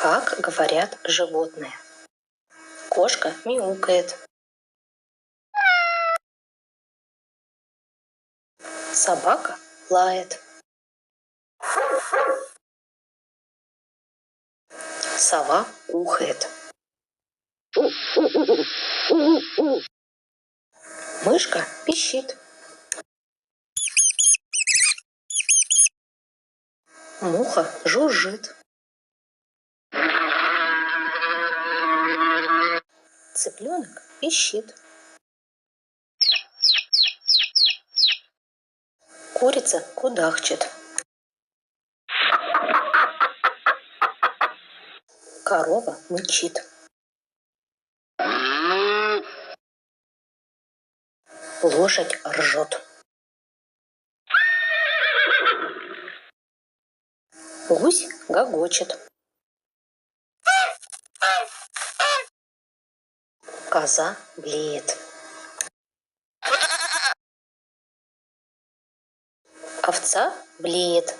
Как говорят животные? Кошка мяукает. Собака лает. Сова ухает. Мышка пищит. Муха жужжит. Цыпленок пищит. Курица кудахчет. Корова мычит. Лошадь ржет. Гусь гогочет. Коза блеет. Овца блеет.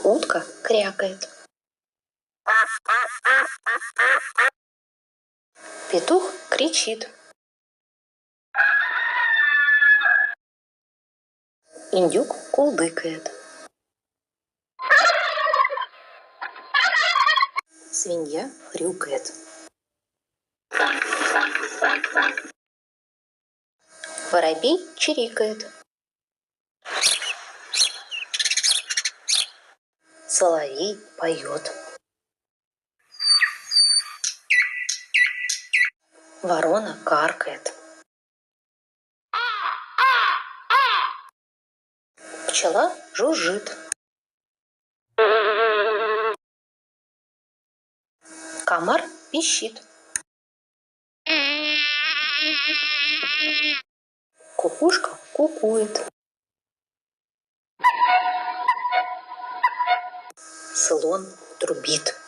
Утка крякает. Петух кричит. Индюк кулдыкает. Свинья хрюкает. Воробей чирикает. Соловей поет. Ворона каркает. Пчела жужжит. Комар пищит. Кукушка кукует. Слон трубит.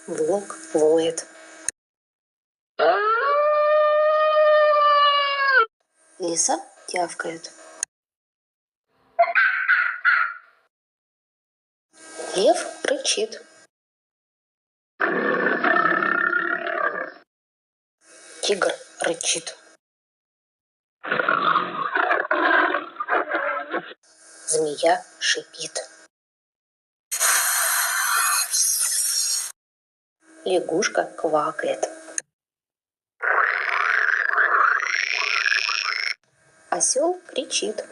Волк воет. Лиса тявкает. Лев рычит. Тигр рычит. Змея шипит. Лягушка квакает. Осел кричит.